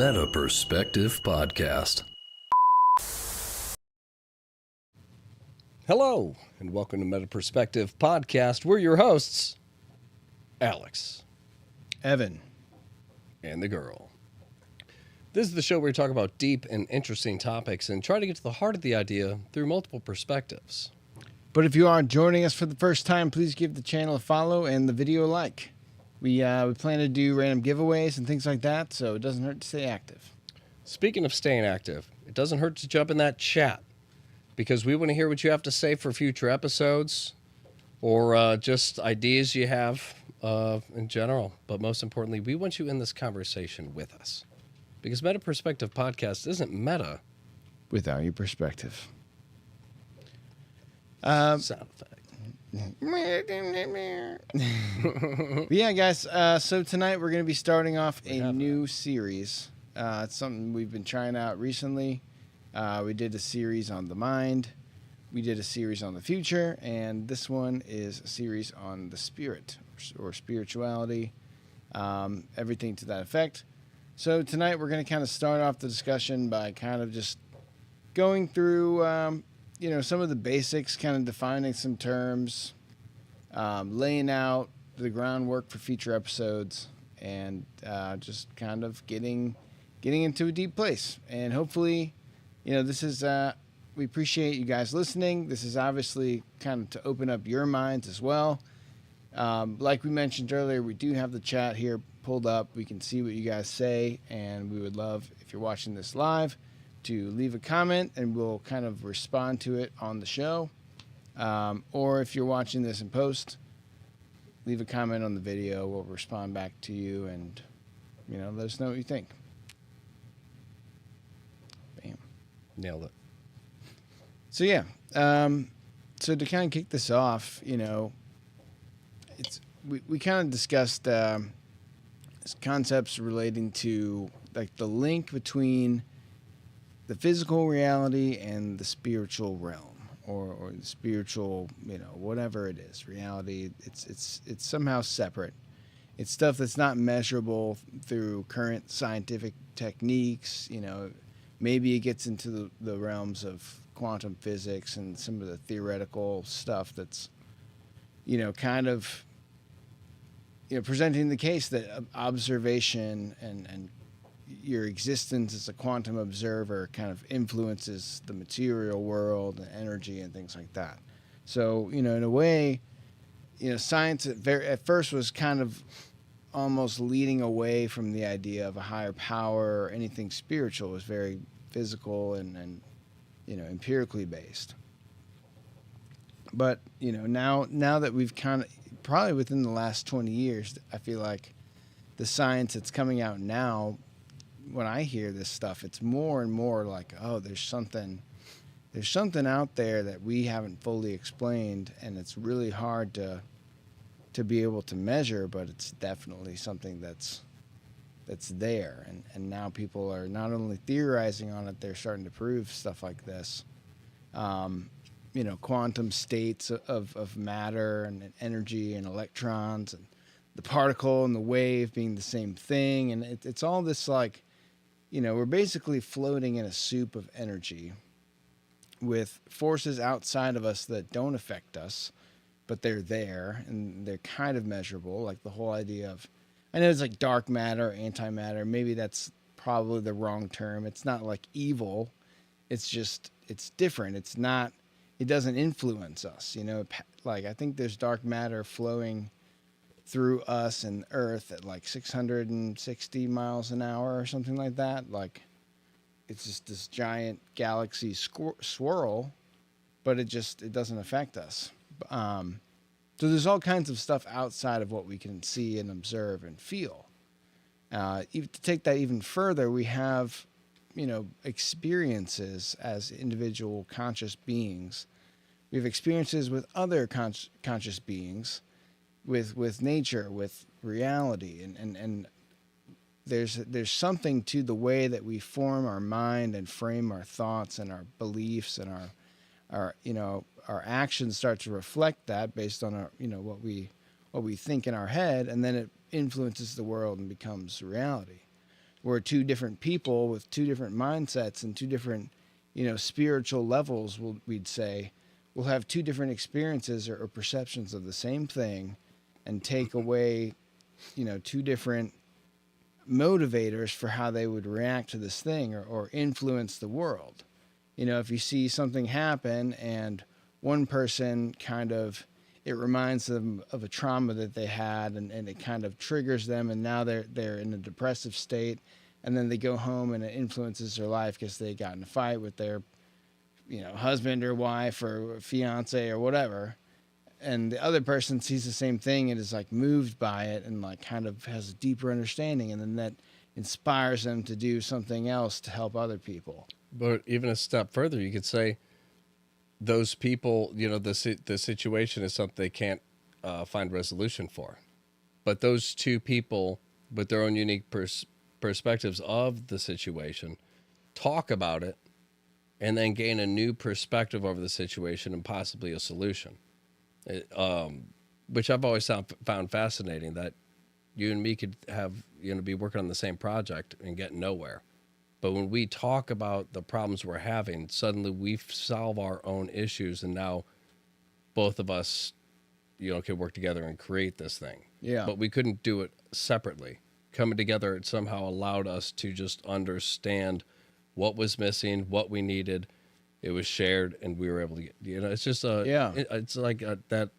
Meta Perspective Podcast. Hello, and welcome to Meta Perspective Podcast. We're your hosts, Alex, Evan, and the girl. This is the show where we talk about deep and interesting topics and try to get to the heart of the idea through multiple perspectives. but if you are joining us for the first time, please give the channel a follow and the video a like. We plan to do random giveaways and things like that, so it doesn't hurt to stay active. Speaking of staying active, it doesn't hurt to jump in that chat because we want to hear what you have to say for future episodes or just ideas you have in general. But most importantly, we want you in this conversation with us because Meta Perspective Podcast isn't meta Without your perspective. sound effect. But yeah, guys, so tonight we're going to be starting off a new series. It's something we've been trying out recently. We did a series on the mind. We did a series on the future. And this one is a series on the spirit or spirituality, everything to that effect. So tonight we're going to kind of start off the discussion by kind of just going through some of the basics, kind of defining some terms, laying out the groundwork for future episodes, and just kind of getting into a deep place. And hopefully, this is, we appreciate you guys listening. This is obviously kind of to open up your minds as well. Like we mentioned earlier, we do have the chat here pulled up. We can see what you guys say, and we would love, if you're watching this live, to leave a comment, and we'll kind of respond to it on the show. Or if you're watching this in post, leave a comment on the video. We'll respond back to you and, let us know what you think. Bam. Nailed it. So, yeah. So to kind of kick this off, we kind of discussed concepts relating to like the link between the physical reality and the spiritual realm, or the spiritual, whatever it is, reality. It's somehow separate. It's stuff that's not measurable through current scientific techniques. Maybe it gets into the realms of quantum physics and some of the theoretical stuff that's, kind of, presenting the case that observation and your existence as a quantum observer kind of influences the material world and energy and things like that. So, in a way, science at first was kind of almost leading away from the idea of a higher power or anything spiritual. It was very physical and empirically based. But, now that we've kind of, probably within the last 20 years, I feel like the science that's coming out now, when I hear this stuff, it's more and more like, oh, there's something out there that we haven't fully explained, and it's really hard to be able to measure, but it's definitely something that's there. And now people are not only theorizing on it, they're starting to prove stuff like this. Quantum states of matter and energy and electrons, and the particle and the wave being the same thing. And it's all this like, we're basically floating in a soup of energy with forces outside of us that don't affect us, but they're there and they're kind of measurable. Like the whole idea of, I know it's like dark matter, antimatter. Maybe that's probably the wrong term. It's not like evil. It's just, it's different. It doesn't influence us. Like I think there's dark matter flowing through us and Earth at like 660 miles an hour or something like that. Like it's just this giant galaxy swirl, but it doesn't affect us. So there's all kinds of stuff outside of what we can see and observe and feel. To take that even further, we have, experiences as individual conscious beings. We have experiences with other conscious beings, with nature, with reality, and there's something to the way that we form our mind and frame our thoughts and our beliefs, and our actions start to reflect that based on our what we think in our head, and then it influences the world and becomes reality. we're two different people with two different mindsets and two different, spiritual levels, we'd say, we'll have two different experiences or perceptions of the same thing and take away, two different motivators for how they would react to this thing or influence the world. If you see something happen and one person it reminds them of a trauma that they had and it kind of triggers them and now they're in a depressive state, and then they go home and it influences their life because they got in a fight with their husband or wife or fiance or whatever, and the other person sees the same thing and is like moved by it and like kind of has a deeper understanding, and then that inspires them to do something else to help other people. But even a step further, you could say those people, the situation is something they can't find resolution for. But those two people with their own unique perspectives of the situation talk about it and then gain a new perspective over the situation and possibly a solution. Which I've always found fascinating, that you and me could have, be working on the same project and get nowhere. But when we talk about the problems we're having, suddenly we solve our own issues, and now both of us, can work together and create this thing. Yeah. But we couldn't do it separately. Coming together, it somehow allowed us to just understand what was missing, what we needed. It was shared, and we were able to get, it's just it's like that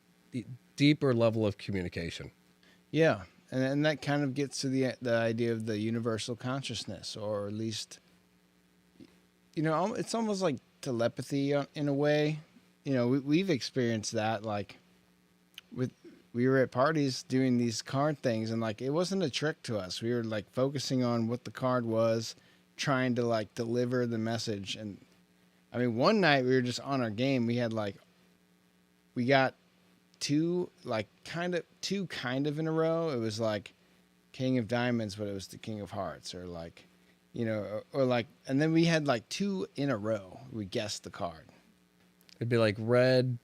deeper level of communication. Yeah. And that kind of gets to the idea of the universal consciousness, or at least, it's almost like telepathy in a way. We've experienced that, like, we were at parties doing these card things, and like it wasn't a trick to us. We were like focusing on what the card was, trying to like deliver the message. And I mean, one night we were just on our game. We got two kind of in a row. It was like King of Diamonds, but it was the King of Hearts, or like, or like, and then we had like two in a row. We guessed the card. It'd be like red,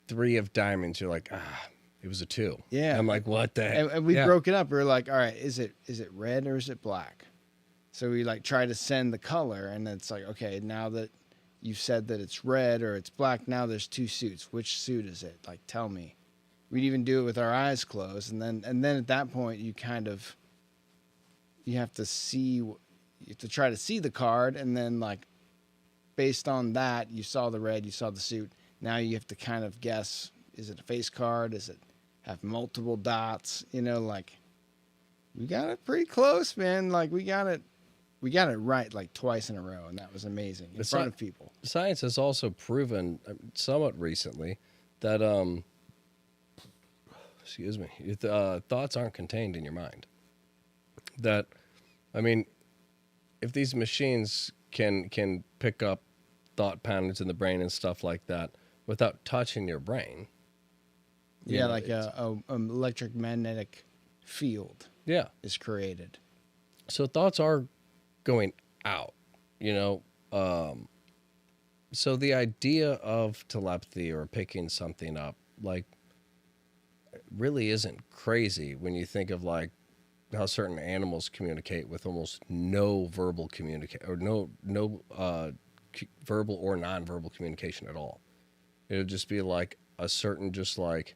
3 of diamonds. You're like, it was a 2. Yeah. And I'm like, what the heck? And we broke it up. We were like, all right, is it red or is it black? So we like try to send the color, and it's like, okay, now that you've said that it's red or it's black, now there's 2 suits. Which suit is it? Like, tell me. We'd even do it with our eyes closed, and then at that point you have to try to see the card, and then like based on that, you saw the red, you saw the suit. Now you have to kind of guess, is it a face card? Does it have multiple dots? Like we got it pretty close, man. Like we got it right like twice in a row, and that was amazing in front of people. Science has also proven somewhat recently that thoughts aren't contained in your mind. That, I mean, if these machines can pick up thought patterns in the brain and stuff like that without touching your brain. Yeah, like a electromagnetic field. Yeah, is created. So thoughts are going out, So the idea of telepathy or picking something up, like, really isn't crazy when you think of like how certain animals communicate with almost no verbal or no verbal or nonverbal communication at all. It would just be like a certain just like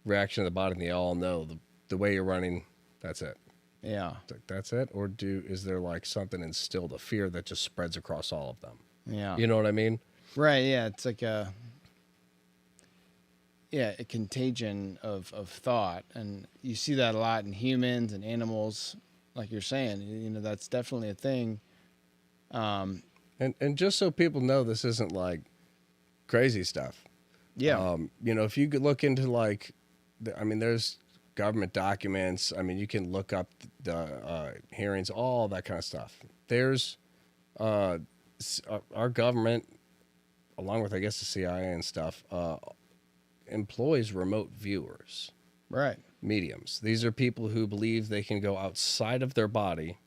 reaction of the body, and they all know the way you're running. That's it. Yeah. That's it. Or is there like something instilled, a fear that just spreads across all of them? Yeah. You know what I mean? Right. Yeah. It's like a contagion of thought. And you see that a lot in humans and animals, like you're saying, that's definitely a thing. And just so people know, this isn't like crazy stuff. Yeah. If you could look into like, there's government documents. You can look up the hearings, all that kind of stuff. There's our government, along with, I guess, the CIA and stuff, employs remote viewers. Right. Mediums. These are people who believe they can go outside of their body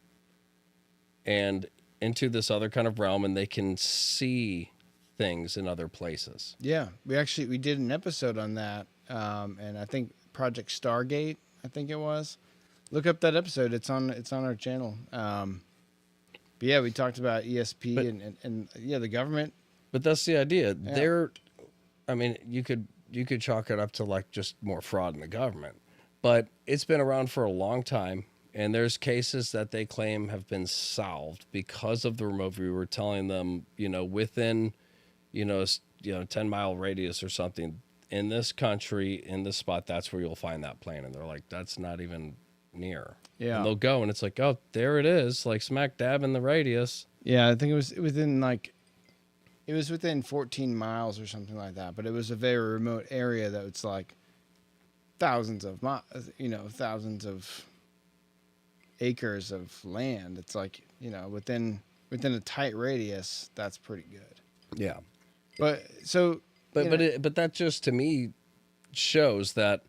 and into this other kind of realm, and they can see things in other places. Yeah. We did an episode on that, and I think Project Stargate, I think it was. look up that episode. It's on our channel. But yeah, we talked about ESP and yeah, the government. But that's the idea. Yeah. I mean, you could chalk it up to like just more fraud in the government, but it's been around for a long time, and there's cases that they claim have been solved because of the remote view. We're telling them, within, 10-mile radius or something in this country, in this spot, that's where you'll find that plane, and they're like, that's not even near. Yeah. And they'll go, and it's like, oh, there it is, like smack dab in the radius. Yeah, I think it was within 14 miles or something like that, but it was a very remote area that it's like thousands of acres of land. It's like, within a tight radius, that's pretty good. Yeah. But that just to me shows that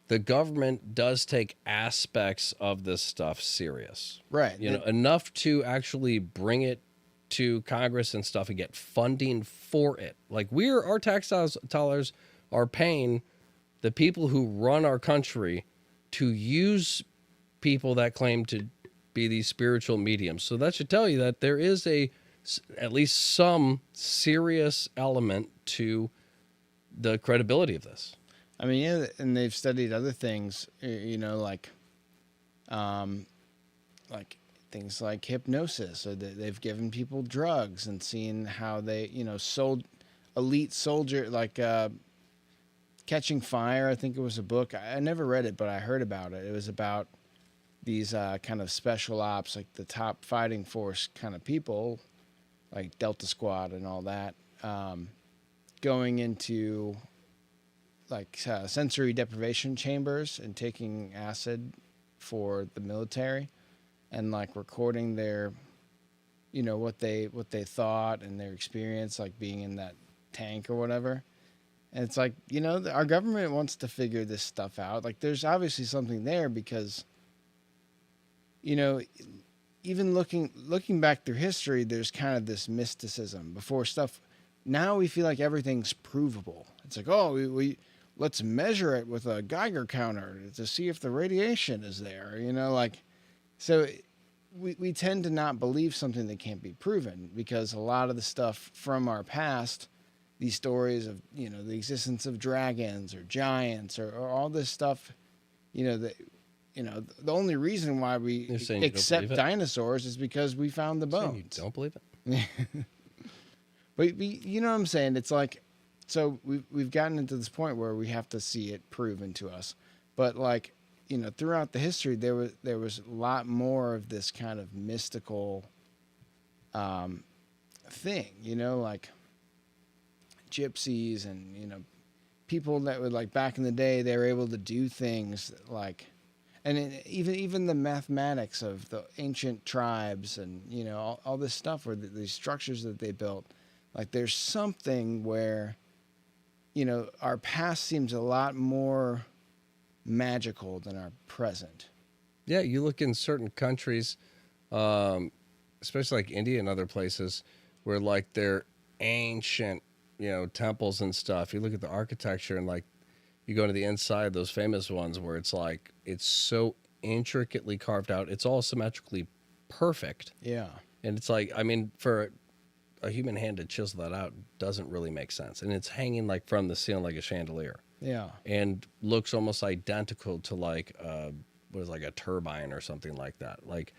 the government does take aspects of this stuff serious. right. Enough to actually bring it to Congress and stuff and get funding for it. Like our tax dollars are paying the people who run our country to use people that claim to be these spiritual mediums. So that should tell you that there is at least some serious element to the credibility of this. I mean, yeah, and they've studied other things, like things like hypnosis, or they've given people drugs and seen how they, sold elite soldier, like Catching Fire. I think it was a book. I never read it, but I heard about it. It was about these kind of special ops, like the top fighting force kind of people, like Delta Squad and all that, going into like sensory deprivation chambers and taking acid for the military, and like recording their, what they thought and their experience, like being in that tank or whatever. And it's like, our government wants to figure this stuff out. Like, there's obviously something there because, even looking back through history, there's kind of this mysticism before stuff. Now we feel like everything's provable. It's like, oh, we let's measure it with a Geiger counter to see if the radiation is there, so we tend to not believe something that can't be proven, because a lot of the stuff from our past, these stories of, the existence of dragons or giants or all this stuff, the only reason why we accept dinosaurs is because we found the bones. You don't believe it? But you know what I'm saying? It's like, so we've gotten into this point where we have to see it proven to us. But like, throughout the history, there was a lot more of this kind of mystical thing, like gypsies and, people that would, like, back in the day, they were able to do things like, and even the mathematics of the ancient tribes and, all this stuff, or these structures that they built. Like, there's something where, our past seems a lot more magical than our present. Yeah, you look in certain countries, especially like India and other places, where like they're ancient, temples and stuff. You look at the architecture and like you go to the inside, those famous ones where it's like it's so intricately carved out. It's all symmetrically perfect. Yeah. And it's like, I mean, for a human hand to chisel that out doesn't really make sense. And it's hanging like from the ceiling like a chandelier. Yeah. And looks almost identical to like like a turbine or something like that. Like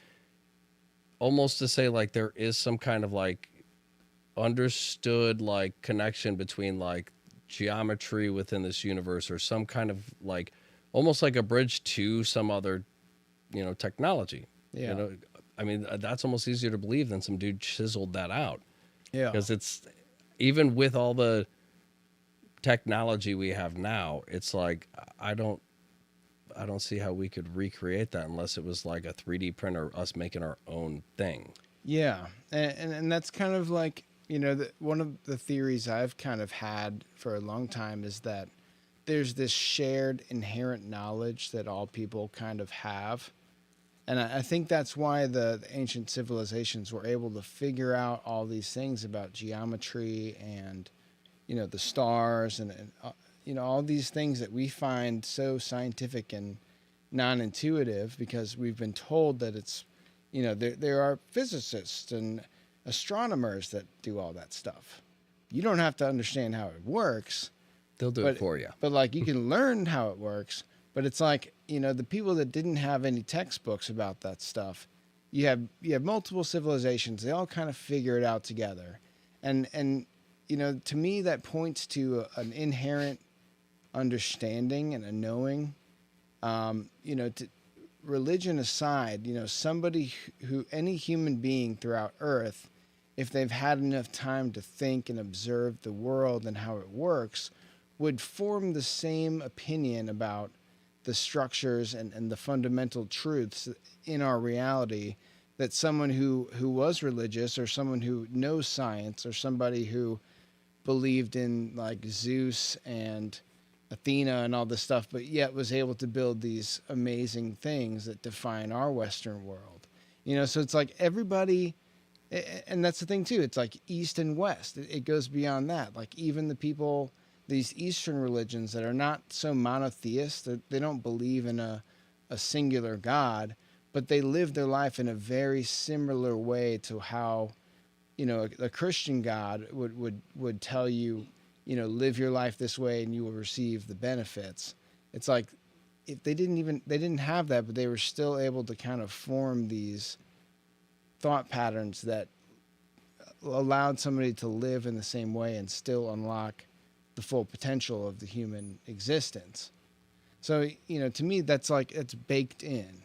almost to say like there is some kind of like understood like connection between like geometry within this universe, or some kind of like almost like a bridge to some other, technology. Yeah. I mean, that's almost easier to believe than some dude chiseled that out. Yeah. Because it's, even with all the technology we have now, it's like I don't see how we could recreate that unless it was like a 3D printer, us making our own thing. Yeah, and that's kind of like, one of the theories I've kind of had for a long time is that there's this shared inherent knowledge that all people kind of have. And I think that's why the ancient civilizations were able to figure out all these things about geometry and, the stars and all these things that we find so scientific and, non-intuitive because we've been told that it's, there are physicists and astronomers that do all that stuff. You don't have to understand how it works. They'll do it for you. But like you can learn how it works. But it's like, the people that didn't have any textbooks about that stuff, you have multiple civilizations. They all kind of figure it out together. And to me, that points to an inherent understanding and a knowing. Religion aside, somebody any human being throughout Earth, if they've had enough time to think and observe the world and how it works, would form the same opinion about the structures and the fundamental truths in our reality that someone who was religious or someone who knows science or somebody who believed in like Zeus and Athena and all this stuff, but yet was able to build these amazing things that define our Western world. So it's like everybody, and that's the thing too, it's like East and West. It goes beyond that. Like even the people, these Eastern religions that are not so monotheist, they don't believe in a singular God, but they live their life in a very similar way to how, a Christian God would tell you, live your life this way and you will receive the benefits. It's like if they didn't have that, but they were still able to kind of form these thought patterns that allowed somebody to live in the same way and still unlock the full potential of the human existence. So, to me, that's like, it's baked in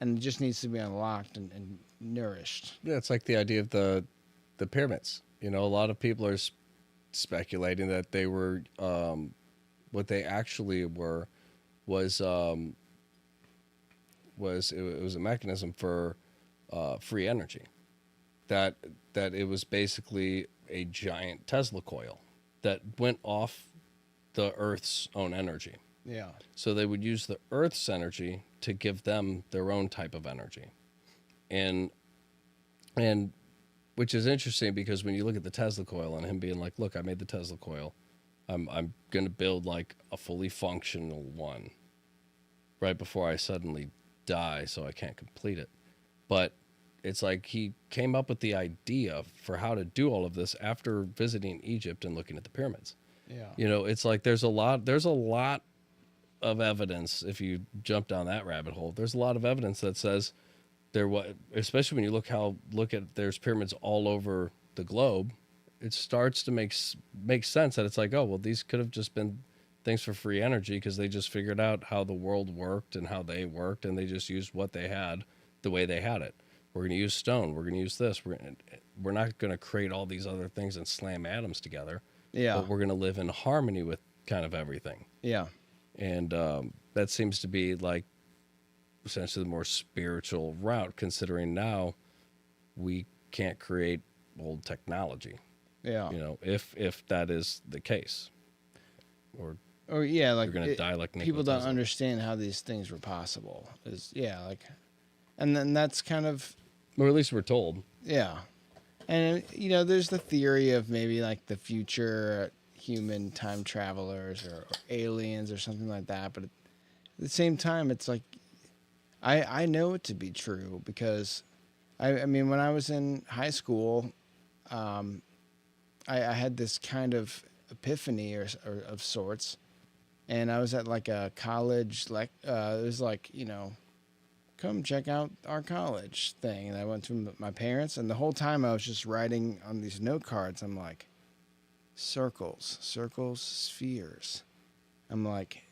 and it just needs to be unlocked and nourished. Yeah, it's like the idea of the pyramids. A lot of people are speculating that they were, what they actually were was it was a mechanism for free energy. That it was basically a giant Tesla coil that went off the Earth's own energy. Yeah. So they would use the Earth's energy to give them their own type of energy. And which is interesting because when you look at the Tesla coil and him being like, look, I made the Tesla coil. I'm going to build like a fully functional one right before I suddenly die so I can't complete it. But it's like he came up with the idea for how to do all of this after visiting Egypt and looking at the pyramids. Yeah. It's like there's a lot of evidence. If you jump down that rabbit hole, there's a lot of evidence that says there was, especially when you look at there's pyramids all over the globe, it starts to make sense that it's like, oh, well, these could have just been things for free energy because they just figured out how the world worked and how they worked, and they just used what they had the way they had it. We're going to use stone. We're going to use this. We're not going to create all these other things and slam atoms together. Yeah. But we're going to live in harmony with kind of everything. Yeah. And that seems to be like essentially the more spiritual route, considering now we can't create old technology. Yeah. If that is the case. Or yeah, like you're going to die like Nikola people don't Tesla. understand how these things were possible. And then that's kind of, or at least we're told. yeah. And, there's the theory of maybe like the future human time travelers or aliens or something like that. But at the same time, it's like, I know it to be true because, I mean, when I was in high school, I had this kind of epiphany or of sorts. And I was at like a college, it was like, come check out our college thing. And I went to my parents, and the whole time I was just writing on these note cards. I'm like, circles, spheres. I'm like,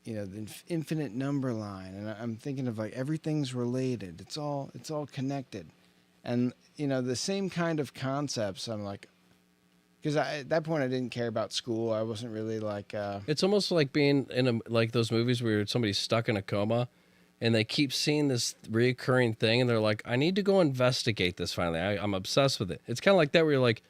the infinite number line. And I'm thinking of like, everything's related. It's all connected. And, the same kind of concepts. I'm like, because at that point I didn't care about school. I wasn't really like, It's almost like being in like those movies where somebody's stuck in a coma and they keep seeing this reoccurring thing and they're like, I need to go investigate this finally. I'm obsessed with it. It's kind of like that where you're like,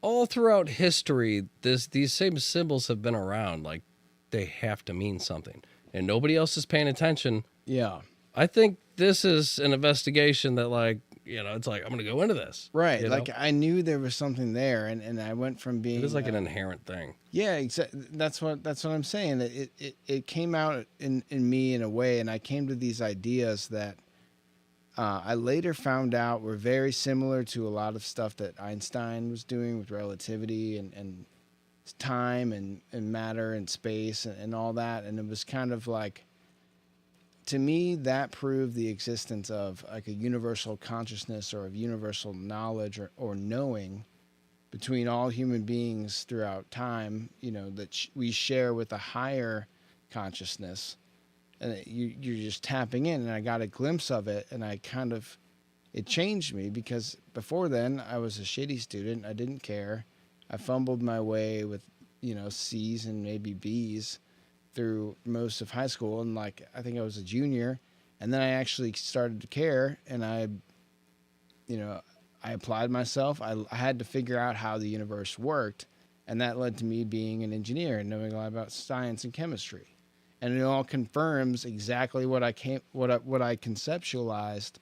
all throughout history, these same symbols have been around. Like, they have to mean something. And nobody else is paying attention. yeah. I think this is an investigation that, like, it's like, I'm going to go into this. Right. you Like know? I knew there was something there, and I went from being. It is like an inherent thing. Yeah, that's what I'm saying. It came out in me in a way, and I came to these ideas that I later found out were very similar to a lot of stuff that Einstein was doing with relativity and time and matter and space and all that. And it was kind of like, to me, that proved the existence of like a universal consciousness or of universal knowledge or knowing between all human beings throughout time, that we share with a higher consciousness. And you're just tapping in, and I got a glimpse of it, and it changed me, because before then I was a shitty student. I didn't care. I fumbled my way with, C's and maybe B's through most of high school, and I think I was a junior, and then I actually started to care, and I applied myself. I had to figure out how the universe worked, and that led to me being an engineer and knowing a lot about science and chemistry. And it all confirms exactly what I conceptualized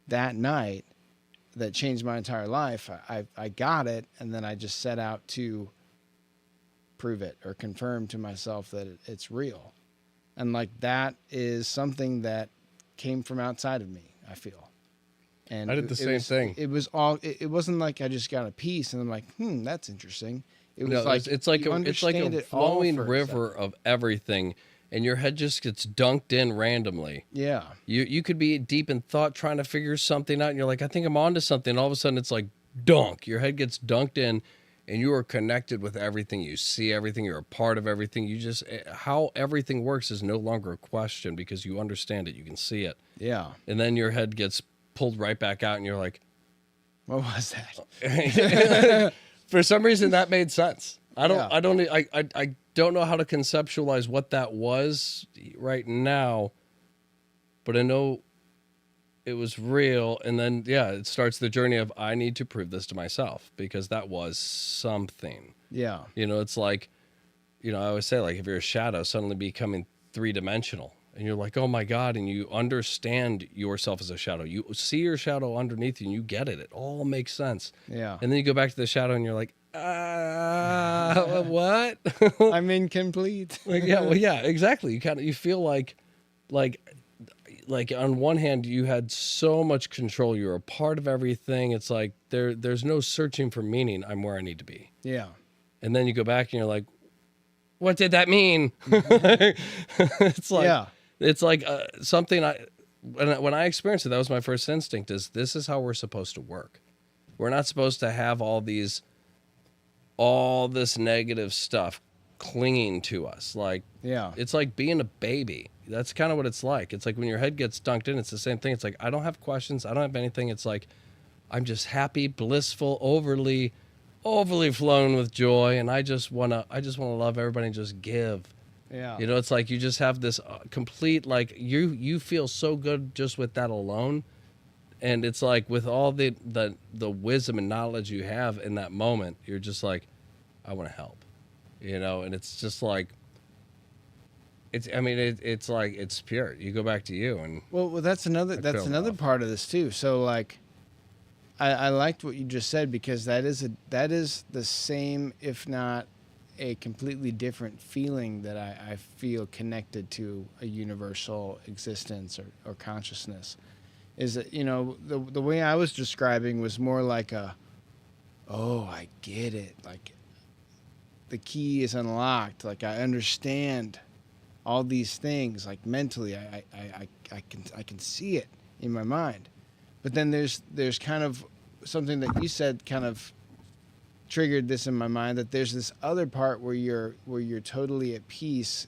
that night that changed my entire life. I got it, and then I just set out to prove it or confirm to myself that it's real. And that is something that came from outside of me, I feel. And I did the same thing. It was all. It wasn't like I just got a piece and I'm like, that's interesting. It was it's like a flowing river of everything, and your head just gets dunked in randomly. Yeah. You could be deep in thought trying to figure something out, and you're like, I think I'm onto something. And all of a sudden, it's like dunk. Your head gets dunked in, and you are connected with everything. You see everything. You're a part of everything. How everything works is no longer a question, because you understand it. You can see it. Yeah. And then your head gets pulled right back out, and you're like, what was that? For some reason, that made sense. I don't know how to conceptualize what that was right now, but I know it was real. And then, it starts the journey of, I need to prove this to myself, because that was something. Yeah. It's like, I always say, like, if you're a shadow suddenly becoming 3-dimensional, and you're like, oh my God, and you understand yourself as a shadow. You see your shadow underneath you, and you get it. It all makes sense. Yeah. And then you go back to the shadow, and you're like, what? I'm incomplete. Yeah, exactly. You feel like on one hand you had so much control. You're a part of everything. It's like there's no searching for meaning. I'm where I need to be. Yeah. And then you go back and you're like, what did that mean? It's like something when I experienced it, that was my first instinct, this is how we're supposed to work. We're not supposed to have all this negative stuff clinging to us. It's like being a baby. That's kind of what it's like. It's like when your head gets dunked in, it's the same thing. It's like, I don't have questions. I don't have anything. It's like, I'm just happy, blissful, overly flown with joy. And I just want to love everybody and just give. Yeah. It's like, you just have this complete, you feel so good just with that alone. And it's like, with all the wisdom and knowledge you have in that moment, you're just like, I want to help, and it's just like, it's like, it's pure. You go back to you, and well, that's another part of this too. So I liked what you just said, because that is the same, if not a completely different feeling that I feel connected to a universal existence or consciousness. Is that, the way I was describing was more like I get it. Like, the key is unlocked. Like, I understand all these things. Like, mentally, I can see it in my mind. But then there's kind of something that you said kind of triggered this in my mind, that there's this other part where you're totally at peace,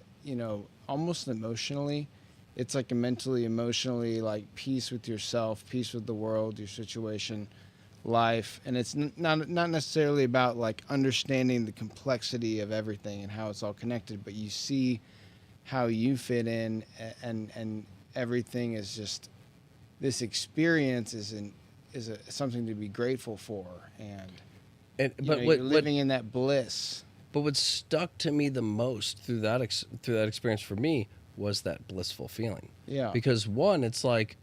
almost emotionally. It's like a mentally, emotionally, like, peace with yourself, peace with the world, your situation, life. And it's not necessarily about, like, understanding the complexity of everything and how it's all connected, but you see how you fit in, and everything is just, this experience is something to be grateful for. But you're living in that bliss. But what stuck to me the most through that experience for me was that blissful feeling. Yeah. Because one, it's like,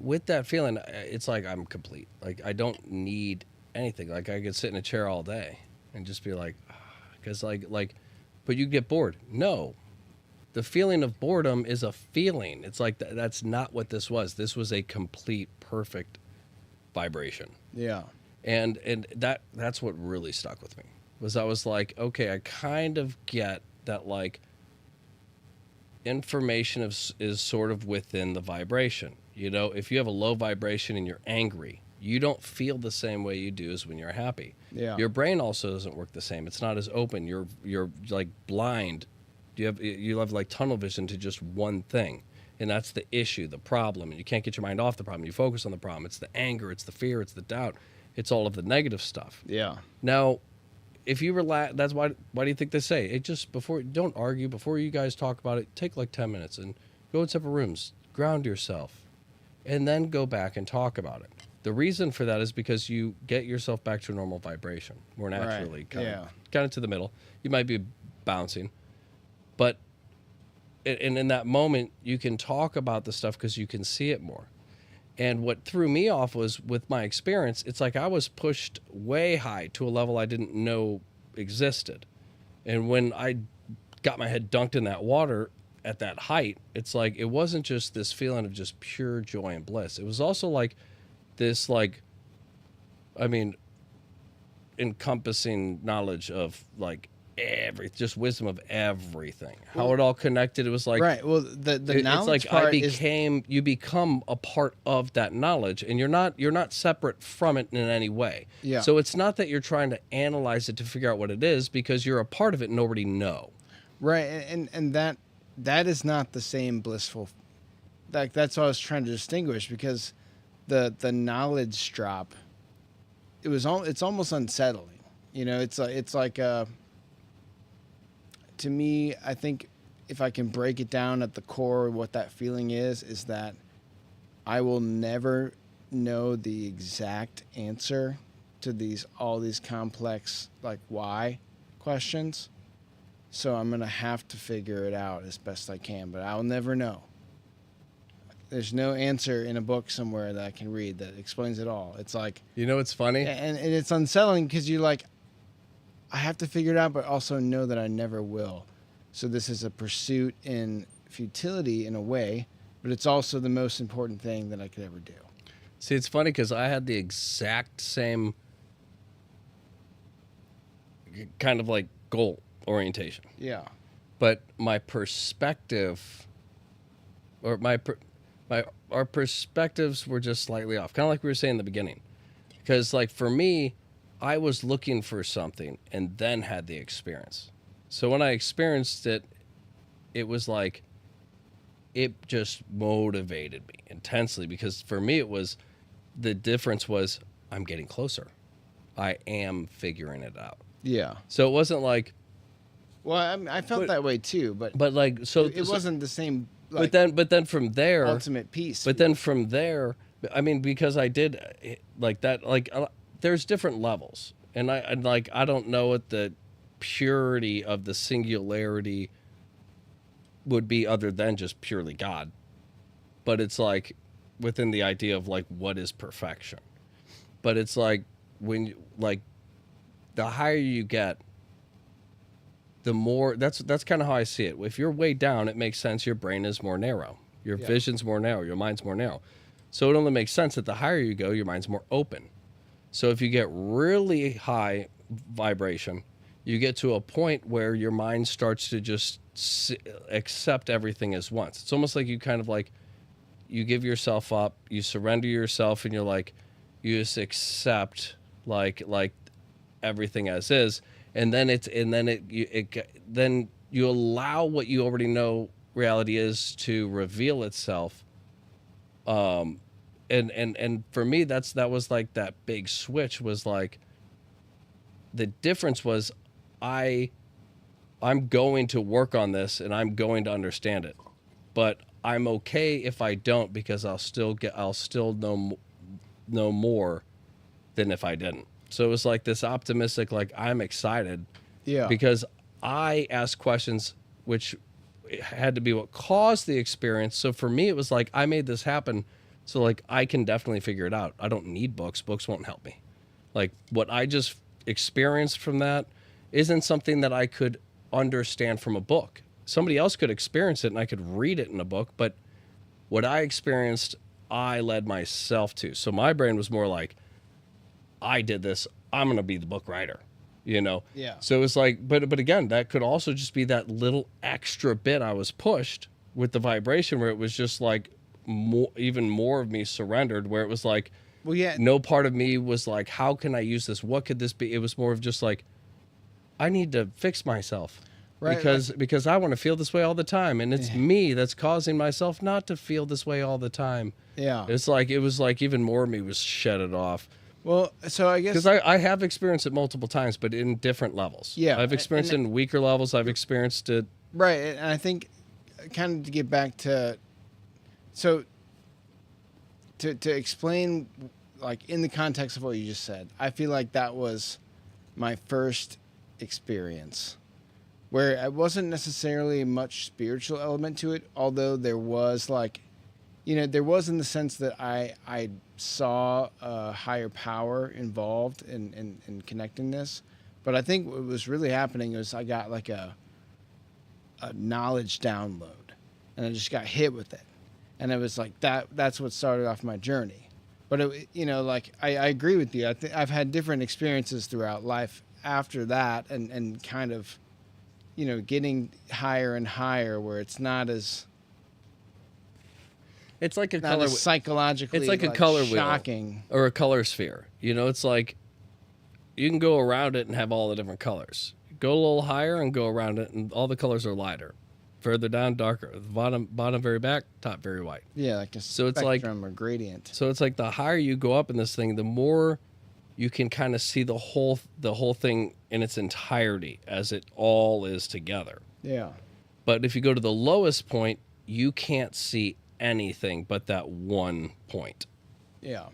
with that feeling, it's like I'm complete. Like I don't need anything. Like I could sit in a chair all day and just be like, because but you get bored. No, the feeling of boredom is a feeling. It's like that's not what this was. This was a complete, perfect vibration. Yeah. And that's what really stuck with me. Was I was like, okay, I kind of get that like information is sort of within the vibration. You know, if you have a low vibration and you're angry, you don't feel the same way you do as when you're happy. Yeah. Your brain also doesn't work the same. It's not as open. You're like blind. You have like tunnel vision to just one thing. And that's the issue, the problem. And you can't get your mind off the problem. You focus on the problem. It's the anger, it's the fear, it's the doubt. It's all of the negative stuff. Yeah. Now, if you relax, that's why do you think they say it? Just don't argue before you guys talk about it. Take like 10 minutes and go in separate rooms, ground yourself, and then go back and talk about it. The reason for that is because you get yourself back to a normal vibration more naturally, kind of to the middle. You might be bouncing, but and in that moment you can talk about the stuff because you can see it more. And what threw me off was with my experience, it's like I was pushed way high to a level I didn't know existed. And when I got my head dunked in that water at that height, it's like it wasn't just this feeling of just pure joy and bliss. It was also like this, like, I mean, encompassing knowledge of like just wisdom of everything, how it all connected. It was like, right. Well, the knowledge it's like part you become a part of that knowledge, and you're not separate from it in any way. Yeah. So it's not that you're trying to analyze it to figure out what it is, because you're a part of it and already know. Right, and that is not the same blissful. That's what I was trying to distinguish, because the knowledge drop, it's almost unsettling. You know, it's like to me, I think if I can break it down at the core, what that feeling is that I will never know the exact answer to all these complex, like, why questions. So I'm going to have to figure it out as best I can, but I'll never know. There's no answer in a book somewhere that I can read that explains it all. It's like, You know, it's funny. and it's unsettling because you're like, I have to figure it out, but also know that I never will. So this is a pursuit in futility in a way, but it's also the most important thing that I could ever do. See, it's funny because I had the exact same kind of like goal orientation. Yeah. But my perspective, or our perspectives were just slightly off, kind of like we were saying in the beginning. Because like for me, I was looking for something and then had the experience. So when I experienced it, it was like, it just motivated me intensely, because for me the difference was I'm getting closer. I am figuring it out. Yeah. So it wasn't like, Well, I felt that way too, but like, so it wasn't the same. Like, but then from there, ultimate peace. But then from there, I mean, because I did like that, like there's different levels, and I don't know what the purity of the singularity would be other than just purely God. But it's like within the idea of like what is perfection. But it's like when like the higher you get, the more that's kind of how I see it. If you're way down, it makes sense. Your brain is more narrow. Your vision's more narrow. Your mind's more narrow. So it only makes sense that the higher you go, your mind's more open. So if you get really high vibration, you get to a point where your mind starts to just accept everything as once. It's almost like you kind of like, you give yourself up, you surrender yourself, and you're like, you just accept like everything as is. And then then you allow what you already know reality is to reveal itself. And for me, that was like that big switch. Was like, the difference was I'm going to work on this and I'm going to understand it, but I'm okay if I don't, because I'll still know more than if I didn't. So it was like this optimistic, like I'm excited, because I asked questions, which had to be what caused the experience. So for me, it was like I made this happen So like I can definitely figure it out. I don't need books. Books won't help me. Like what I just experienced from that isn't something that I could understand from a book. Somebody else could experience it and I could read it in a book, but what I experienced, I led myself to. So my brain was more like, I did this. I'm going to be the book writer, you know? Yeah. So it was like, but again, that could also just be that little extra bit I was pushed with the vibration where it was just like even more of me surrendered, where it was like, Well, yeah. no part of me was like, how can I use this? What could this be? It was more of just like, I need to fix myself. Right, Because I want to feel this way all the time. And it's me that's causing myself not to feel this way all the time. Yeah. It's like, it was like even more of me was shedded off. Well, so I guess... Because I have experienced it multiple times, but in different levels. Yeah. I've experienced it in weaker levels. I've experienced it. Right. And I think kind of to get back to... So to explain, like in the context of what you just said, I feel like that was my first experience where it wasn't necessarily much spiritual element to it, although there was like, you know, there was in the sense that I saw a higher power involved in connecting this. But I think what was really happening was I got like a knowledge download, and I just got hit with it. And it was like that's what started off my journey. But, it, you know, like I agree with you. I've had different experiences throughout life after that and kind of, you know, getting higher and higher where it's not as... It's like a not color. as psychologically It's like a color shocking. wheel or a color sphere. You know, it's like you can go around it and have all the different colors. Go a little higher and go around it, and all the colors are lighter. Further down, darker. The bottom very back, top very white. Yeah, like a So it's like- spectrum or gradient. So it's like the higher you go up in this thing, the more you can kind of see the whole thing in its entirety as it all is together. Yeah. But if you go to the lowest point, you can't see anything but that one point. Yeah.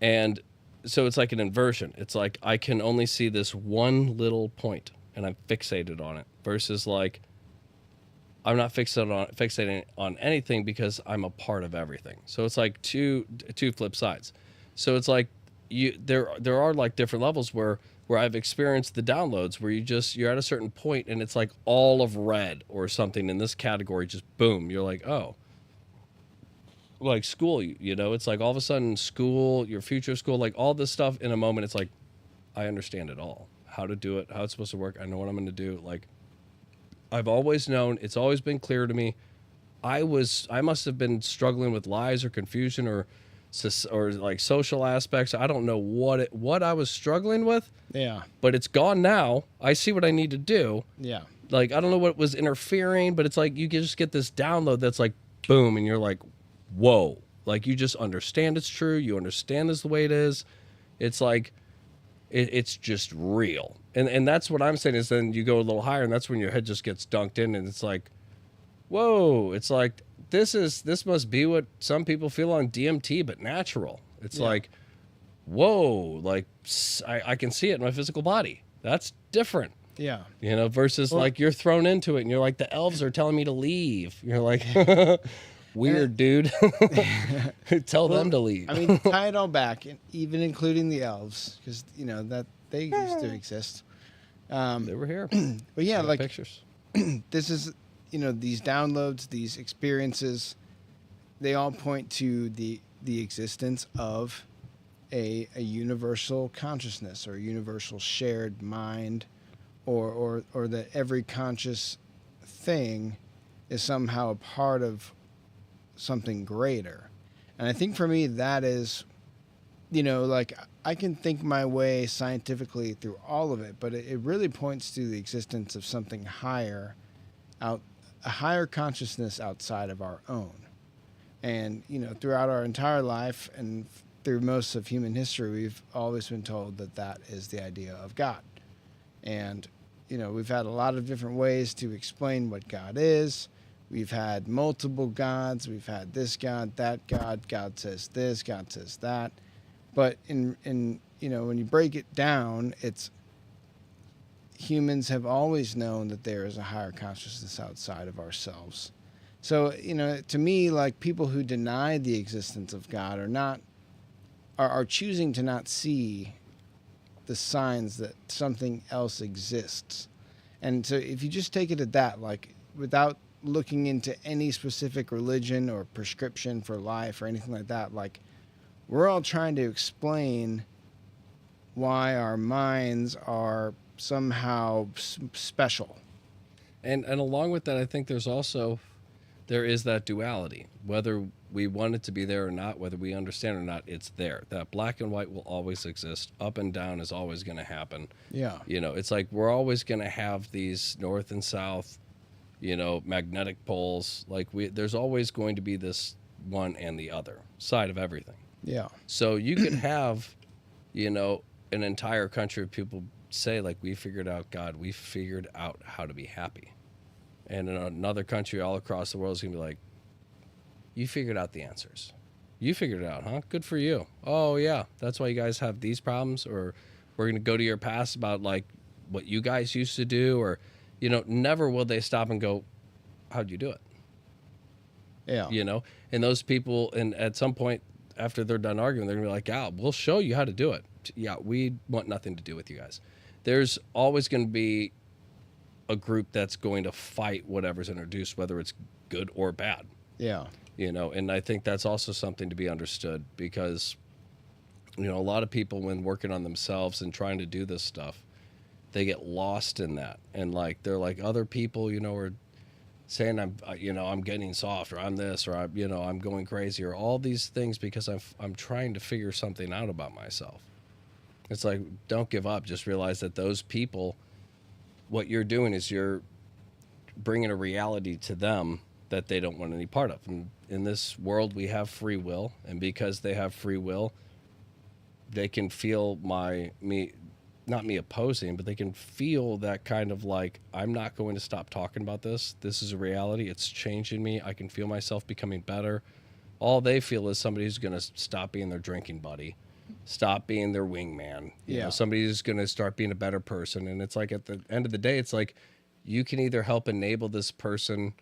And so it's like an inversion. It's like I can only see this one little point and I'm fixated on it versus like I'm not fixating on anything because I'm a part of everything. So it's like two flip sides. So it's like there are like different levels where I've experienced the downloads where you're at a certain point and it's like all of red or something in this category, just boom, you're like, oh, like school, you know, it's like all of a sudden school, your future school, like all this stuff in a moment, it's like, I understand it all, how to do it, how it's supposed to work. I know what I'm going to do. Like I've always known, it's always been clear to me. I must have been struggling with lies or confusion or like social aspects. I don't know what I was struggling with. Yeah. But it's gone now. I see what I need to do. Yeah. Like, I don't know what was interfering, but it's like you just get this download that's like, boom, and you're like, whoa. Like, you just understand it's true. You understand this the way it is. It's like, it's just real. And that's what I'm saying is then you go a little higher, and that's when your head just gets dunked in, and it's like, whoa. It's like, this must be what some people feel on DMT, but natural. It's like, whoa, like I can see it in my physical body. That's different. Yeah. You know, versus like you're thrown into it and you're like, the elves are telling me to leave. You're like, weird, dude. Tell them to leave. I mean, tie it all back, and even including the elves, because, you know, that they used to exist. They were here. But yeah, like pictures. this is, you know, these downloads, these experiences, they all point to the existence of a universal consciousness or a universal shared mind, or that every conscious thing is somehow a part of something greater. And I think for me that is, you know, like I can think my way scientifically through all of it, but it really points to the existence of something higher, a higher consciousness outside of our own. And, you know, throughout our entire life and through most of human history, we've always been told that is the idea of God. And, you know, we've had a lot of different ways to explain what God is. We've had multiple gods. We've had this God, that God. God says this, God says that. But in you know, when you break it down, it's humans have always known that there is a higher consciousness outside of ourselves. So, to me, like, people who deny the existence of God are choosing to not see the signs that something else exists. And so if you just take it at that, like, without looking into any specific religion or prescription for life or anything like that, like, we're all trying to explain why our minds are somehow special. And along with that, I think there is that duality. Whether we want it to be there or not, whether we understand or not, it's there. That black and white will always exist. Up and down is always going to happen. Yeah. It's like we're always going to have these north and south, magnetic poles. Like there's always going to be this one and the other side of everything. Yeah. So you could have, an entire country of people say, like, we figured out God, we figured out how to be happy. And in another country all across the world is going to be like, you figured out the answers. You figured it out, huh? Good for you. Oh, yeah, that's why you guys have these problems. Or we're going to go to your past about, like, what you guys used to do. Or, never will they stop and go, how'd you do it? Yeah. And those people, and at some point after they're done arguing, they're going to be like, yeah, we'll show you how to do it. Yeah, we want nothing to do with you guys. There's always going to be a group that's going to fight whatever's introduced, whether it's good or bad. Yeah. And I think that's also something to be understood because, a lot of people when working on themselves and trying to do this stuff, they get lost in that. And like, they're like other people, are saying I'm getting soft or I'm this or I'm going crazy or all these things because I'm trying to figure something out about myself. It's like, don't give up. Just realize that those people, what you're doing is you're bringing a reality to them that they don't want any part of. And in this world, we have free will. And because they have free will, they can feel not me opposing, but they can feel that kind of like, I'm not going to stop talking about this. This is a reality. It's changing me. I can feel myself becoming better. All they feel is somebody who's going to stop being their drinking buddy, stop being their wingman. Somebody who's going to start being a better person. And it's like at the end of the day, it's like you can either help enable this person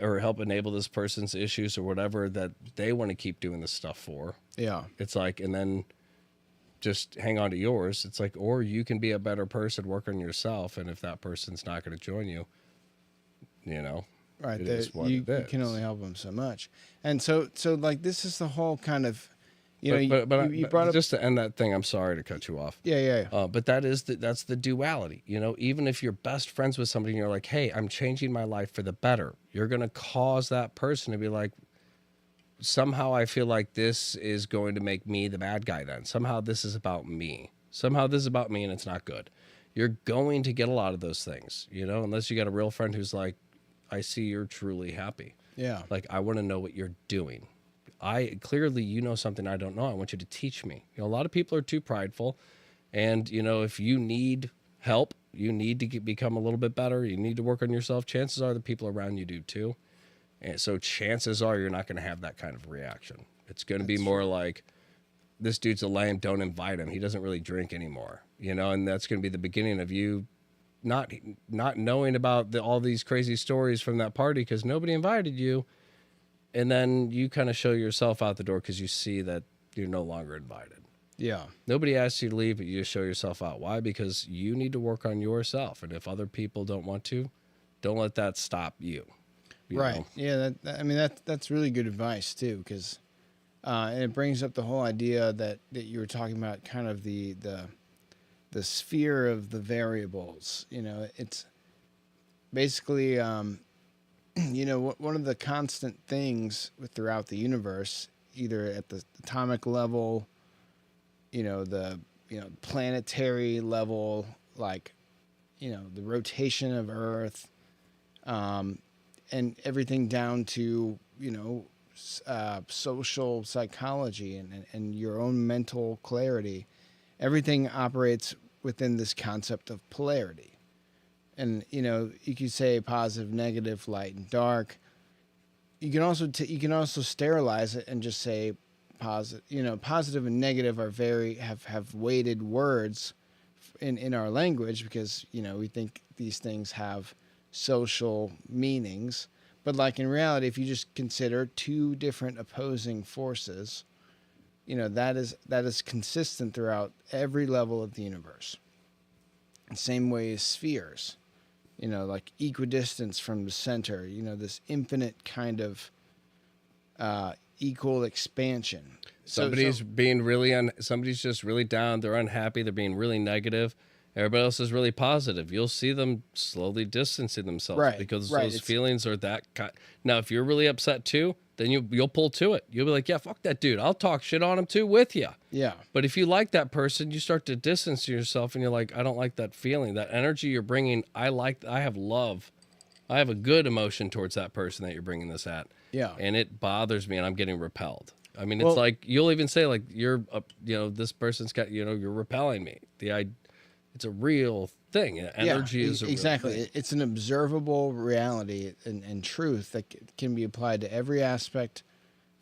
or help enable this person's issues or whatever that they want to keep doing this stuff for. Yeah. It's like, and then just hang on to yours. It's like, or you can be a better person, work on yourself. And if that person's not going to join you, right, it is what you it is. can only help them so much. And so like, this is the whole kind of, but you brought up, just to end that thing, I'm sorry to cut you off. Yeah. But that's the duality. Even if you're best friends with somebody and you're like, hey, I'm changing my life for the better, you're going to cause that person to be like, somehow I feel like this is going to make me the bad guy then. Somehow this is about me. Somehow this is about me and it's not good. You're going to get a lot of those things, unless you got a real friend who's like, I see you're truly happy. Yeah. Like, I want to know what you're doing. Clearly, something I don't know. I want you to teach me. A lot of people are too prideful. And, if you need help, you need to become a little bit better. You need to work on yourself. Chances are the people around you do too. And so chances are you're not going to have that kind of reaction. It's going to be more like, this dude's a lame, don't invite him. He doesn't really drink anymore, and that's going to be the beginning of you not knowing about all these crazy stories from that party because nobody invited you. And then you kind of show yourself out the door because you see that you're no longer invited. Yeah. Nobody asks you to leave, but you just show yourself out. Why? Because you need to work on yourself. And if other people don't want to, don't let that stop you. Right. Yeah. That's really good advice too, because and it brings up the whole idea that you were talking about, kind of the sphere of the variables. It's basically one of the constant things throughout the universe, either at the atomic level, the planetary level, like the rotation of Earth, and everything down to social psychology and your own mental clarity. Everything operates within this concept of polarity. And, you could say positive, negative, light and dark. You can also sterilize it and just say positive. Positive and negative are have weighted words in our language because, we think these things have social meanings. But like in reality, if you just consider two different opposing forces, that is consistent throughout every level of the universe. The same way as spheres, like equidistance from the center, this infinite kind of equal expansion. Somebody's somebody's just really down. They're unhappy. They're being really negative. Everybody else is really positive. You'll see them slowly distancing themselves because those feelings are that kind. Now, if you're really upset too, then you'll pull to it. You'll be like, yeah, fuck that dude. I'll talk shit on him too with you. Yeah. But if you like that person, you start to distance yourself and you're like, I don't like that feeling, that energy you're bringing. I have love. I have a good emotion towards that person that you're bringing this at. Yeah. And it bothers me and I'm getting repelled. I mean, it's like, you'll even say like, this person's got, you're repelling me. It's a real thing. Energy is a exactly. real thing. It's an observable reality and truth that can be applied to every aspect,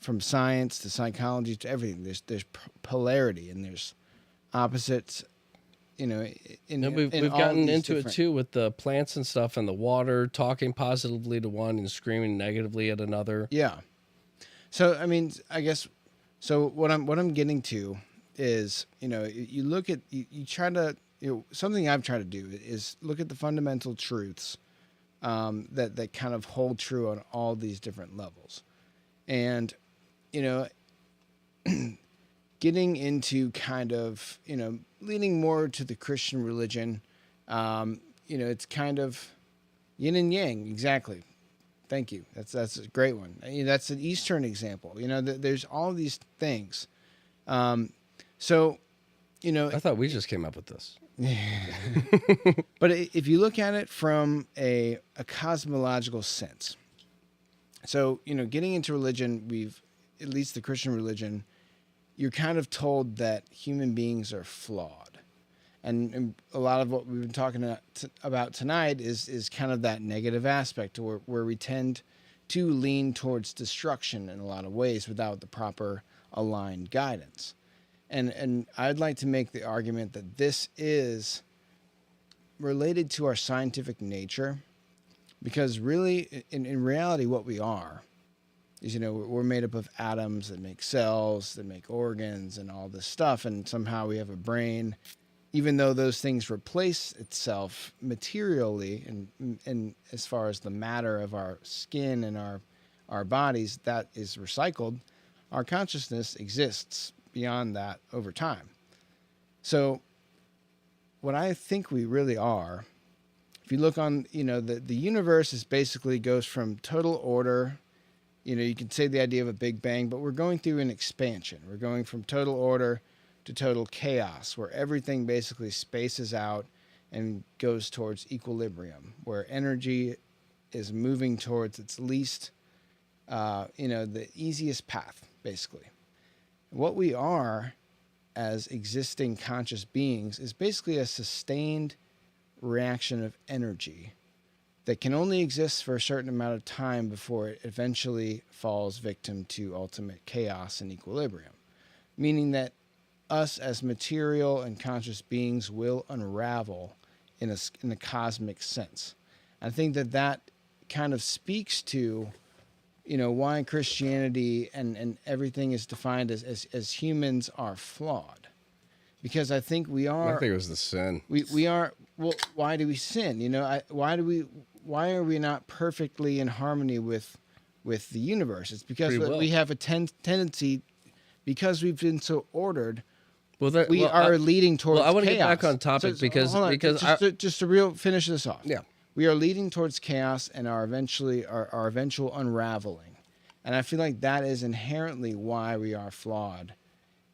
from science to psychology to everything. There's polarity and there's opposites. We've gotten into it too with the plants and stuff and the water, talking positively to one and screaming negatively at another. Yeah. So I mean, I guess. So what I'm getting to is, you look at you try to. Something I've tried to do is look at the fundamental truths that kind of hold true on all these different levels. And, getting into kind of, leaning more to the Christian religion, it's kind of yin and yang. Exactly. Thank you. That's a great one. That's an Eastern example. There's all these things. So, I thought we just came up with this. But if you look at it from a cosmological sense, so, getting into religion, at least the Christian religion, you're kind of told that human beings are flawed. And a lot of what we've been talking about tonight is kind of that negative aspect where we tend to lean towards destruction in a lot of ways without the proper aligned guidance. And I'd like to make the argument that this is related to our scientific nature, because really, in reality, what we are is, we're made up of atoms that make cells, that make organs, and all this stuff, and somehow we have a brain, even though those things replace itself materially, and as far as the matter of our skin and our bodies, that is recycled, our consciousness exists beyond that over time. So what I think we really are, if you look on, the universe is basically goes from total order, you can say the idea of a big bang, but we're going through an expansion. We're going from total order to total chaos, where everything basically spaces out and goes towards equilibrium, where energy is moving towards its least, the easiest path, basically. What we are as existing conscious beings is basically a sustained reaction of energy that can only exist for a certain amount of time before it eventually falls victim to ultimate chaos and equilibrium. Meaning that us as material and conscious beings will unravel in a cosmic sense. I think that kind of speaks to why Christianity and everything is defined as humans are flawed. Because I think we are. I think it was the sin. We are. Well, why do we sin? Why are we not perfectly in harmony with the universe? It's because we have a tendency, because we've been so ordered. We are leading towards chaos. Well, I want to get back on topic because finish this off. Yeah. We are leading towards chaos and our eventual unraveling. And I feel like that is inherently why we are flawed.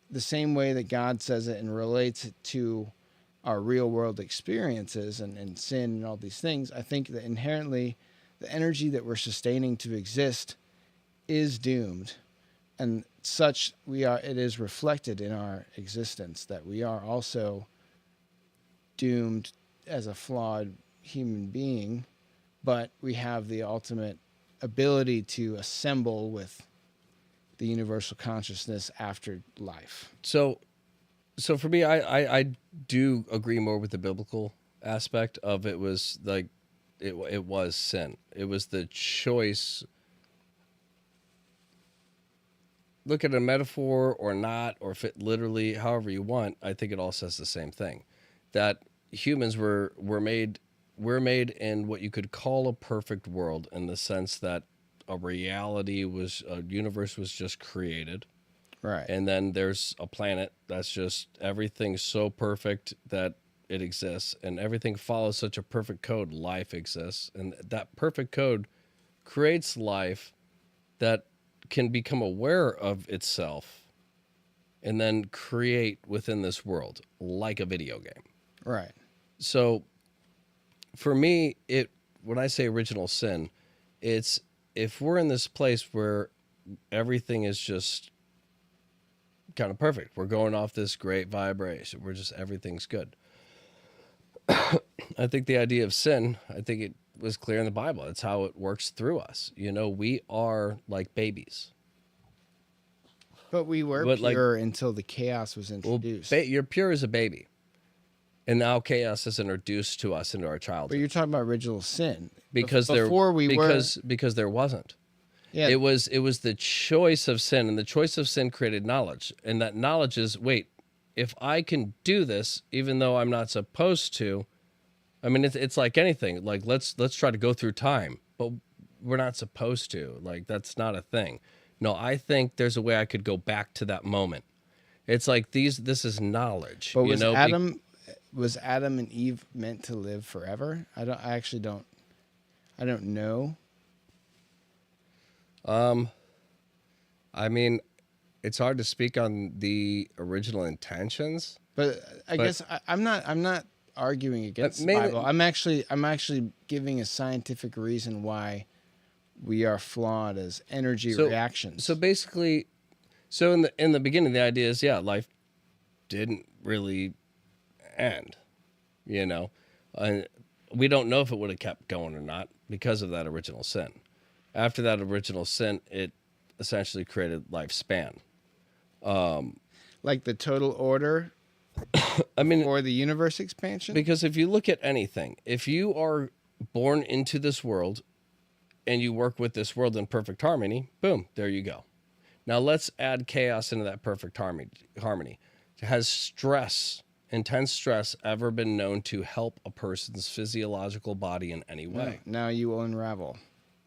The same way that God says it and relates it to our real world experiences and sin and all these things, I think that inherently the energy that we're sustaining to exist is doomed. And such it is reflected in our existence that we are also doomed as a flawed human being, but we have the ultimate ability to assemble with the universal consciousness after life. So for me, I do agree more with the biblical aspect of it. Was like it was sin. It was the choice. Look at a metaphor or not, or if it literally, however you want, I think it all says the same thing. That humans were made, we're made in what you could call a perfect world, in the sense that a universe was just created. Right. And then there's a planet that's just everything's so perfect that it exists, and everything follows such a perfect code, life exists. And that perfect code creates life that can become aware of itself and then create within this world like a video game. Right. So for me, when I say original sin, it's if we're in this place where everything is just kind of perfect. We're going off this great vibration. Everything's good. I think the idea of sin, I think it was clear in the Bible. It's how it works through us. We are like babies. But we were pure until the chaos was introduced. You're pure as a baby. And now chaos is introduced to us into our childhood. But you're talking about original sin. Because there wasn't. Yeah. It was the choice of sin, and the choice of sin created knowledge. And that knowledge is, wait, if I can do this, even though I'm not supposed to, I mean, it's like anything. Like, let's try to go through time, but we're not supposed to. Like, that's not a thing. No, I think there's a way I could go back to that moment. It's like this is knowledge. But was Adam and Eve meant to live forever? I don't know. I mean, it's hard to speak on the original intentions. But I guess I'm not arguing against the Bible. I'm actually giving a scientific reason why we are flawed as energy reactions. So basically, in the beginning, the idea is, life didn't really end, and we don't know if it would have kept going or not because of that original sin. After that original sin, it essentially created lifespan. Like the total order or the universe expansion? Because if you look at anything, if you are born into this world and you work with this world in perfect harmony, boom, there you go. Now let's add chaos into that perfect harmony. Has intense stress, ever been known to help a person's physiological body in any way? No. Now you will unravel.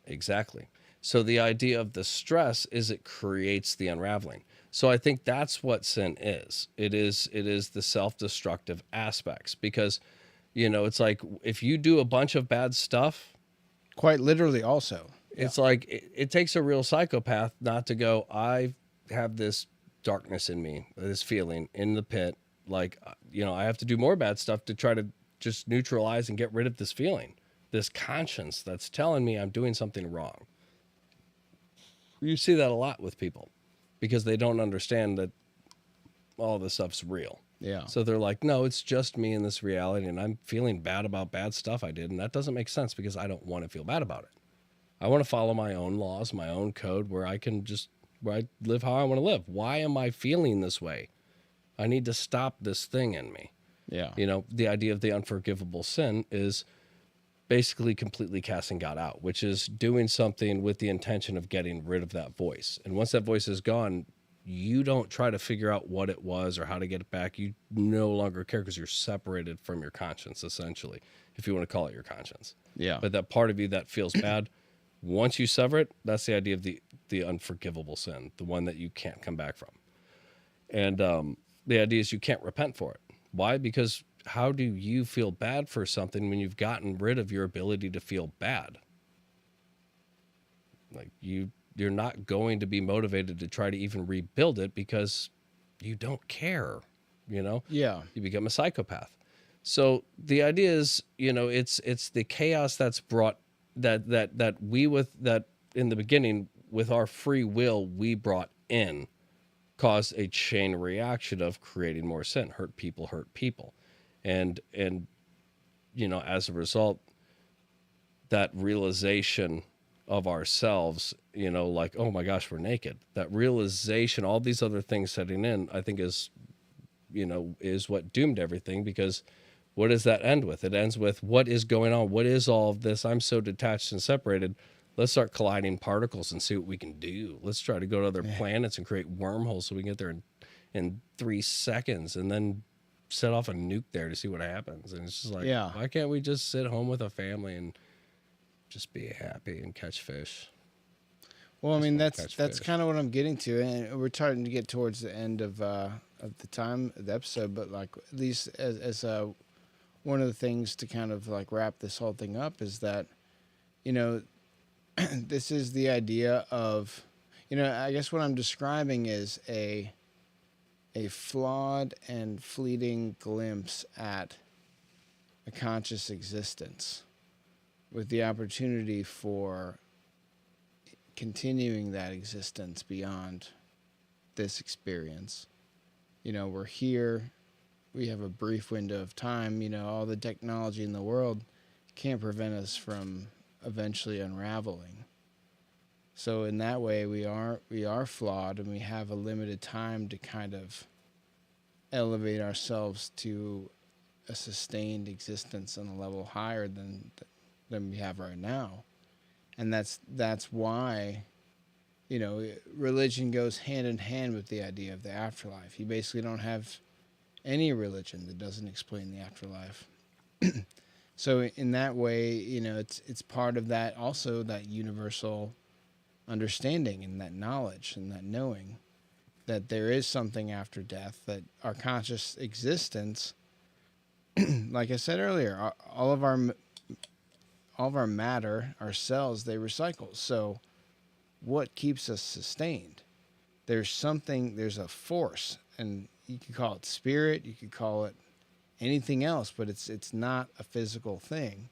Exactly. So the idea of the stress is it creates the unraveling. So I think that's what sin is. It is the self-destructive aspects, because, it's like if you do a bunch of bad stuff, quite literally also. It's like it takes a real psychopath not to go, I have this darkness in me, this feeling in the pit. Like, I have to do more bad stuff to try to just neutralize and get rid of this feeling, this conscience that's telling me I'm doing something wrong. You see that a lot with people because they don't understand that all this stuff's real. Yeah. So they're like, no, it's just me in this reality, and I'm feeling bad about bad stuff I did, and that doesn't make sense because I don't want to feel bad about it. I want to follow my own laws, my own code, where I live how I want to live. Why am I feeling this way? I need to stop this thing in me. Yeah. The idea of the unforgivable sin is basically completely casting God out, which is doing something with the intention of getting rid of that voice. And once that voice is gone, you don't try to figure out what it was or how to get it back. You no longer care because you're separated from your conscience, essentially, if you want to call it your conscience. Yeah. But that part of you that feels bad, once you sever it, that's the idea of the unforgivable sin, the one that you can't come back from. And the idea is you can't repent for it. Why? Because how do you feel bad for something when you've gotten rid of your ability to feel bad? Like you're not going to be motivated to try to even rebuild it because you don't care, Yeah. You become a psychopath. So the idea is, it's the chaos that's brought that in the beginning with our free will we brought in caused a chain reaction of creating more sin, hurt people. And as a result, that realization of ourselves, like, oh my gosh, we're naked. That realization, all these other things setting in, I think is what doomed everything, because what does that end with? It ends with, what is going on? What is all of this? I'm so detached and separated. Let's start colliding particles and see what we can do. Let's try to go to other planets and create wormholes so we can get there in 3 seconds and then set off a nuke there to see what happens. And it's just like, why can't we just sit home with a family and just be happy and catch fish? Well, I mean, that's kind of what I'm getting to, and we're starting to get towards the end of the time of the episode. But like, at least as one of the things to kind of like wrap this whole thing up is that, you know, this is the idea of, you know, I guess what I'm describing is a flawed and fleeting glimpse at a conscious existence, with the opportunity for continuing that existence beyond this experience. You know, we're here, we have a brief window of time, you know, all the technology in the world can't prevent us from eventually unraveling. So in that way, we are flawed, and we have a limited time to kind of elevate ourselves to a sustained existence on a level higher than we have right now. And that's why, you know, religion goes hand in hand with the idea of the afterlife. You basically don't have any religion that doesn't explain the afterlife. So in that way, you know, it's part of that, also that universal understanding and that knowledge and that knowing that there is something after death, that our conscious existence, like I said earlier, all of our matter, our cells, they recycle. So what keeps us sustained? There's a force, and you could call it spirit, you could call it anything else, but it's not a physical thing.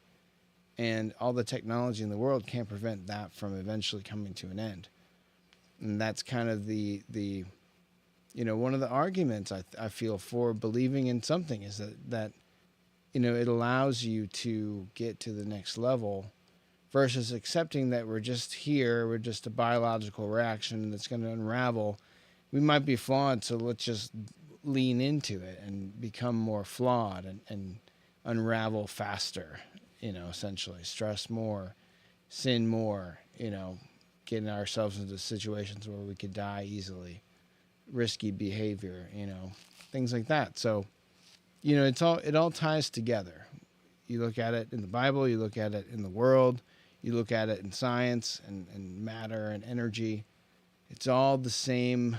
And all the technology in the world can't prevent that from eventually coming to an end. And that's kind of the you know, one of the arguments I feel for believing in something is that you know, it allows you to get to the next level versus accepting that we're just here, we're just a biological reaction that's going to unravel. We might be flawed, so let's just lean into it and become more flawed and unravel faster, you know, essentially. Stress more, sin more, you know, getting ourselves into situations where we could die easily, risky behavior, you know, things like that. So, you know, it all ties together. You look at it in the Bible, you look at it in the world, you look at it in science and matter and energy. It's all the same.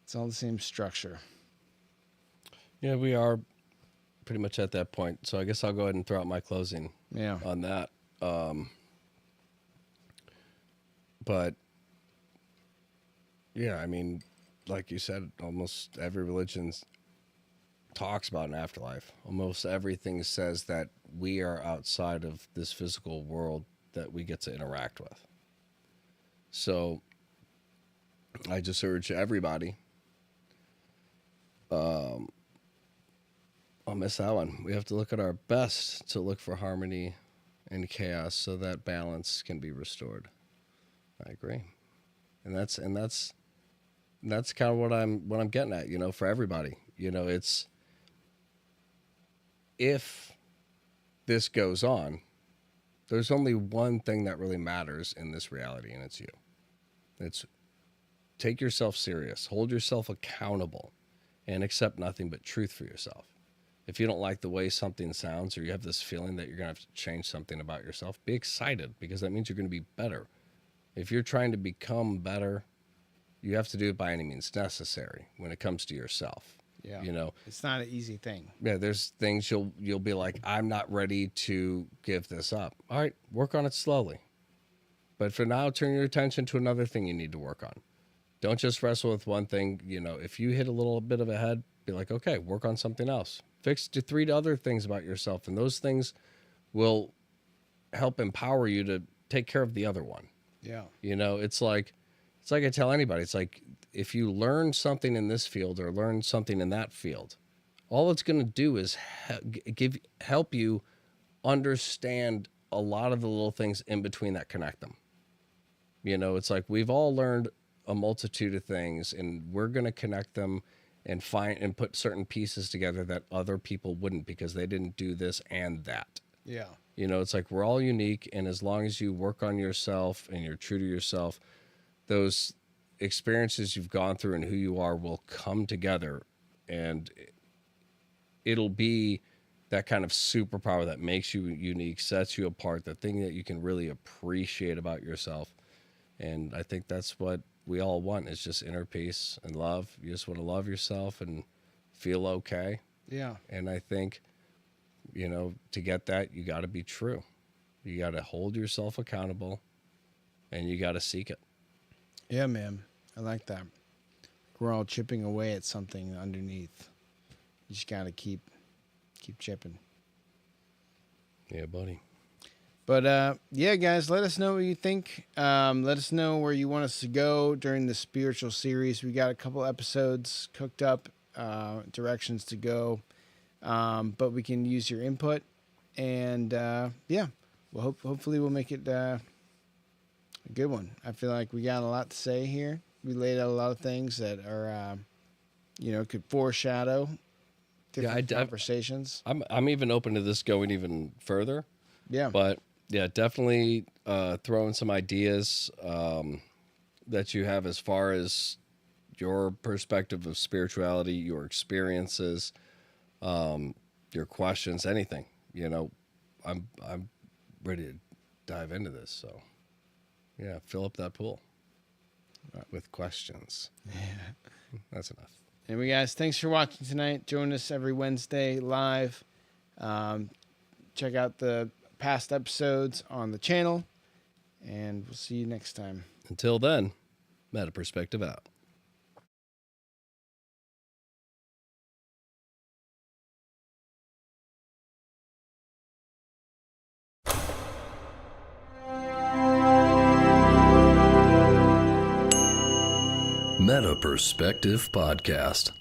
It's all the same structure. Yeah, we are pretty much at that point. So I guess I'll go ahead and throw out my closing on that. But yeah, I mean, like you said, almost every religion talks about an afterlife. Almost everything says that we are outside of this physical world that we get to interact with. So I just urge everybody, I'll miss that one. We have to look at our best to look for harmony and chaos so that balance can be restored. I agree. And that's kind of what I'm getting at, you know, for everybody. You know, it's, if this goes on, there's only one thing that really matters in this reality, and it's you. It's take yourself serious, hold yourself accountable, and accept nothing but truth for yourself. If you don't like the way something sounds, or you have this feeling that you're going to have to change something about yourself, be excited, because that means you're going to be better. If you're trying to become better, you have to do it by any means necessary when it comes to yourself. Yeah. You know, it's not an easy thing. Yeah, there's things you'll be like, I'm not ready to give this up. All right, work on it slowly. But for now, turn your attention to another thing you need to work on. Don't just wrestle with one thing. You know, if you hit a little bit of a head, be like, okay, work on something else. Fix 3 other things about yourself, and those things will help empower you to take care of the other one. Yeah. You know, it's like I tell anybody, it's like, if you learn something in this field or learn something in that field, all it's going to do is help you understand a lot of the little things in between that connect them. You know, it's like we've all learned a multitude of things, and we're going to connect them and find and put certain pieces together that other people wouldn't because they didn't do this and that. Yeah. You know, it's like we're all unique, and as long as you work on yourself and you're true to yourself, those experiences you've gone through and who you are will come together, and it'll be that kind of superpower that makes you unique, sets you apart, the thing that you can really appreciate about yourself. And I think that's what we all want, is just inner peace and love. You just want to love yourself and feel okay. Yeah. And I think, you know, to get that, you got to be true. You got to hold yourself accountable, and you got to seek it. Yeah, man. I like that. We're all chipping away at something underneath. You just got to keep chipping. Yeah, buddy. But yeah, guys, let us know what you think. Let us know where you want us to go during the spiritual series. We got a couple episodes cooked up, directions to go, but we can use your input. And yeah, well, hopefully we'll make it a good one. I feel like we got a lot to say here. We laid out a lot of things that are, could foreshadow different conversations. I'm even open to this going even further. Yeah. But yeah, definitely throw in some ideas that you have as far as your perspective of spirituality, your experiences, your questions, anything. You know, I'm ready to dive into this. So yeah, fill up that pool with questions. Yeah. That's enough. Anyway, guys, thanks for watching tonight. Join us every Wednesday live. Check out the past episodes on the channel, and we'll see you next time. Until then, Meta Perspective out. Meta Perspective Podcast.